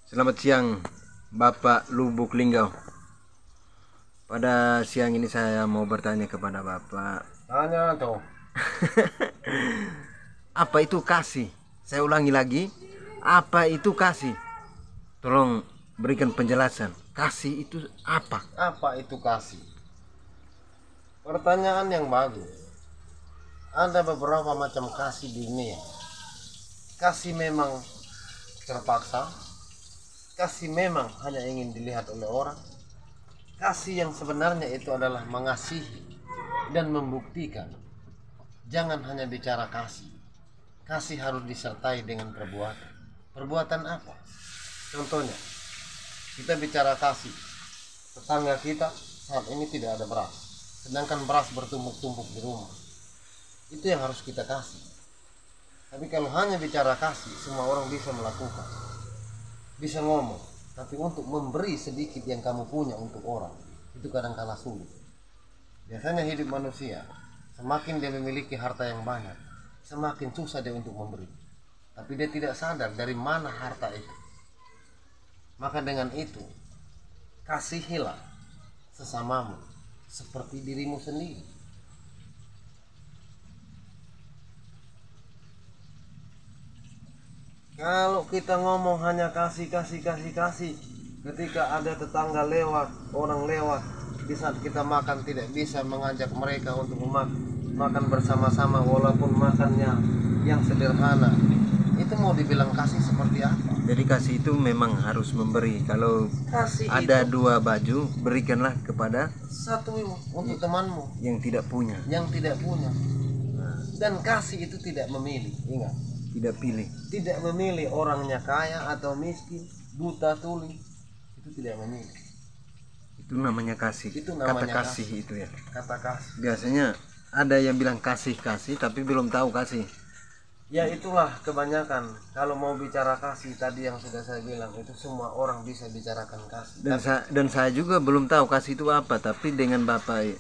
Selamat siang Bapak Lubuk Linggau. Pada siang ini saya mau bertanya kepada Bapak. Tanya tuh. Apa itu kasih? Saya ulangi lagi. Apa itu kasih? Tolong berikan penjelasan. Kasih itu apa? Apa itu kasih? Pertanyaan yang bagus. Ada beberapa macam kasih di dunia. Kasih memang terpaksa. Kasih memang hanya ingin dilihat oleh orang. Kasih yang sebenarnya itu adalah mengasihi dan membuktikan. Jangan hanya bicara kasih. Kasih harus disertai dengan perbuatan. Perbuatan apa? Contohnya, kita bicara kasih. Tetangga kita saat ini tidak ada beras, sedangkan beras bertumpuk-tumpuk di rumah. Itu yang harus kita kasih. Tapi kalau hanya bicara kasih, semua orang bisa melakukan, bisa ngomong. Tapi untuk memberi sedikit yang kamu punya untuk orang, itu kadang-kala sulit. Biasanya hidup manusia, semakin dia memiliki harta yang banyak, semakin susah dia untuk memberi. Tapi dia tidak sadar dari mana harta itu. Maka dengan itu, kasihilah sesamamu seperti dirimu sendiri. Kalau kita ngomong hanya kasih, ketika ada tetangga lewat, orang lewat, di saat kita makan tidak bisa mengajak mereka untuk makan bersama-sama walaupun makannya yang sederhana. Itu mau dibilang kasih seperti apa? Jadi kasih itu memang harus memberi. Kalau Kasih ada itu dua baju, berikanlah kepada satu untuk temanmu yang tidak punya. Dan kasih itu tidak memilih, ingat. Tidak pilih. Tidak memilih orangnya kaya atau miskin, buta tuli, itu tidak memilih. Itu namanya kasih. Itu namanya Kata kasih itu ya. Kata kasih. Biasanya ada yang bilang kasih tapi belum tahu kasih. Ya itulah kebanyakan. Kalau mau bicara kasih tadi yang sudah saya bilang, itu semua orang bisa bicarakan kasih. Dan saya juga belum tahu kasih itu apa, tapi dengan Bapak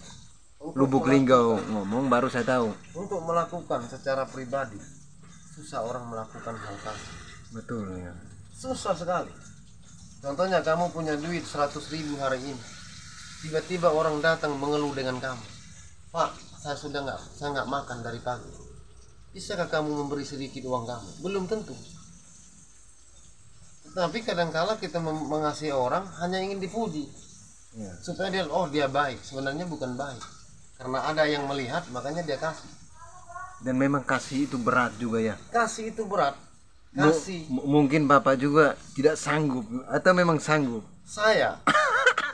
Lubuk Linggau ngomong baru saya tahu. Untuk melakukan secara pribadi, susah orang melakukan hal kasih. Betul ya. Susah sekali. Contohnya kamu punya duit 100.000 hari ini. Tiba-tiba orang datang mengeluh dengan kamu. Pak, saya nggak makan dari pagi. Bisakah kamu memberi sedikit uang kamu? Belum tentu. Tapi kadangkala kita mengasihi orang hanya ingin dipuji. Ya. Supaya dia baik. Sebenarnya bukan baik. Karena ada yang melihat, makanya dia kasih. Dan memang kasih itu berat juga ya. Kasih itu berat. Kasih. Mungkin Bapak juga tidak sanggup atau memang sanggup? Saya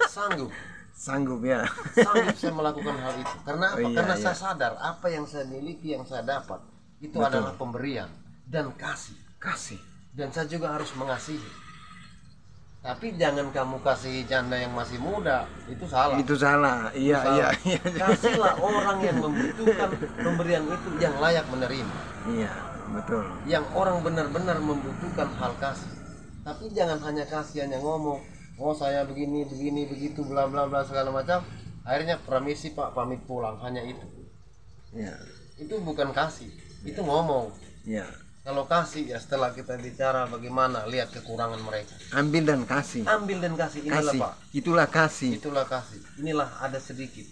sanggup. Sanggup ya. Sanggup saya melakukan hal itu. Karena apa? Oh, iya, Karena iya. saya sadar apa yang saya miliki, yang saya dapat itu Betul. adalah pemberian dan kasih. Kasih. Dan saya juga harus mengasihi. Tapi jangan kamu kasih janda yang masih muda, itu salah. Itu salah. Iya, Salah. iya, iya. Kasihlah orang yang membutuhkan pemberian itu, yang layak menerima. Iya, betul. Yang orang benar-benar membutuhkan hal kasih. Tapi jangan hanya kasih, hanya ngomong, oh saya begini begitu bla bla bla segala macam. Akhirnya permisi Pak, pamit pulang, hanya itu. Iya. Itu bukan kasih, itu ngomong. Iya. Kalau kasih ya setelah kita bicara bagaimana, lihat kekurangan mereka. Ambil dan kasih. Ambil dan kasih, inilah Kasih. Pak. Itulah kasih. Itulah kasih. Inilah ada sedikit.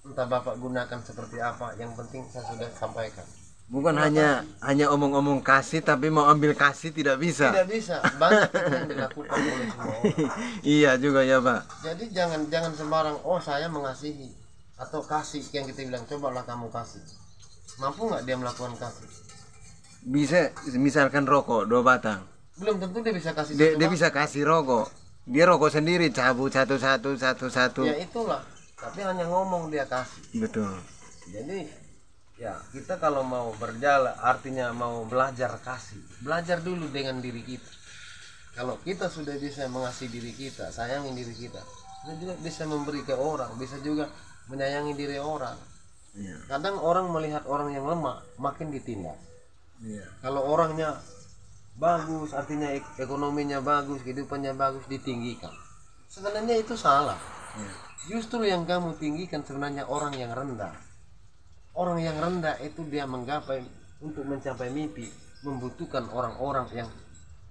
Entah Bapak gunakan seperti apa, yang penting saya sudah sampaikan. Bukan hanya omong-omong kasih tapi mau ambil kasih tidak bisa. Tidak bisa, banyak itu yang dilakukan oleh semua orang. Iya juga ya, Pak. Jadi jangan sembarang, oh saya mengasihi atau kasih, yang kita bilang cobalah kamu kasih. Mampu nggak dia melakukan kasih? Bisa misalkan rokok 2 batang. Belum tentu dia bisa kasih Dia satu bisa kasih rokok. Dia rokok sendiri cabut satu-satu. ya itulah, tapi hanya ngomong dia kasih. Betul. Jadi ya kita kalau mau berjalan, artinya mau belajar kasih, belajar dulu dengan diri kita. Kalau kita sudah bisa mengasihi diri kita, sayangi diri kita juga bisa memberi ke orang, bisa juga menyayangi diri orang. Iya. Kadang orang melihat orang yang lemah makin ditindas. Iya. Kalau orangnya bagus, artinya ekonominya bagus, kehidupannya bagus, ditinggikan. Sebenarnya itu salah. Iya. Justru yang kamu tinggikan sebenarnya orang yang rendah. Orang yang rendah itu dia menggapai untuk mencapai mimpi, membutuhkan orang-orang yang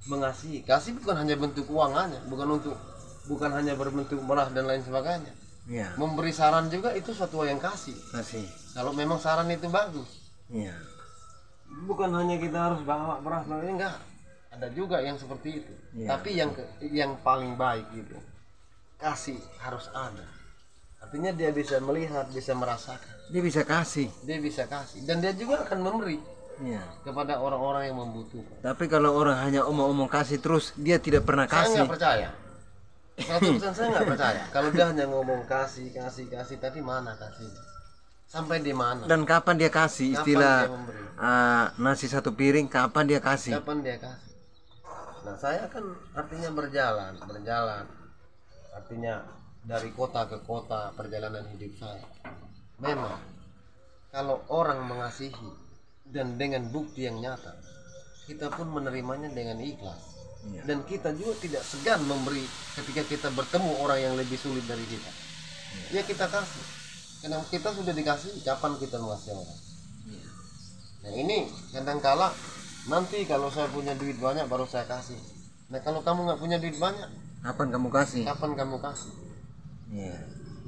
mengasihi. Kasih bukan hanya bentuk uangannya, bukan hanya berbentuk merah dan lain sebagainya. Ya. Memberi saran juga itu suatu yang kasih. Kasih. Kalau memang saran itu bagus. Ya. Bukan hanya kita harus bawa beras, enggak. Ada juga yang seperti itu. Ya. Tapi yang paling baik itu kasih harus ada. Artinya dia bisa melihat, bisa merasakan. Dia bisa kasih. Dia bisa kasih dan dia juga akan memberi Ya. kepada orang-orang yang membutuhkan. Tapi kalau orang hanya omong-omong kasih terus, dia tidak pernah Saya kasih. nggak percaya. 100% saya nggak percaya. Kalau dia hanya ngomong kasih, tapi mana kasihnya? Sampai di mana? Dan kapan dia kasih? Kapan Istilah dia memberi? nasi satu piring, kapan dia kasih? Kapan dia kasih? Nah, saya kan artinya berjalan. Artinya dari kota ke kota perjalanan hidup saya. Memang kalau orang mengasihi dan dengan bukti yang nyata, kita pun menerimanya dengan ikhlas. Iya. Dan kita juga tidak segan memberi ketika kita bertemu orang yang lebih sulit dari kita. Ya kita kasih. Karena kita sudah dikasih, kapan kita mengasihi orang? Iya. Nah ini kadangkala nanti kalau saya punya duit banyak baru saya kasih. Nah kalau kamu nggak punya duit banyak, Kapan kamu kasih? kapan kamu kasih? Iya.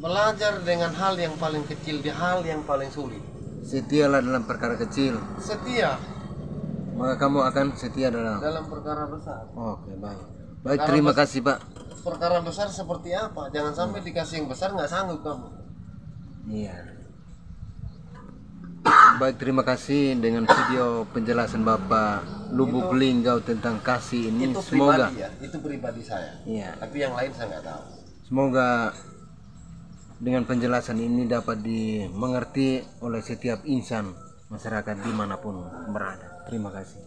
Belajar dengan hal yang paling kecil di hal yang paling sulit. Setialah dalam perkara kecil, Setia maka kamu akan setia dalam. dalam perkara besar. Oke, baik. Baik, terima kasih, Pak. Perkara besar seperti apa? Jangan sampai dikasih yang besar nggak sanggup kamu. Iya. Baik, terima kasih dengan video penjelasan Bapak Lubuk Linggau tentang kasih ini. Itu Semoga pribadi ya, itu pribadi saya. Iya. Tapi yang lain saya nggak tahu. Semoga dengan penjelasan ini dapat dimengerti oleh setiap insan masyarakat dimanapun berada. Terima kasih.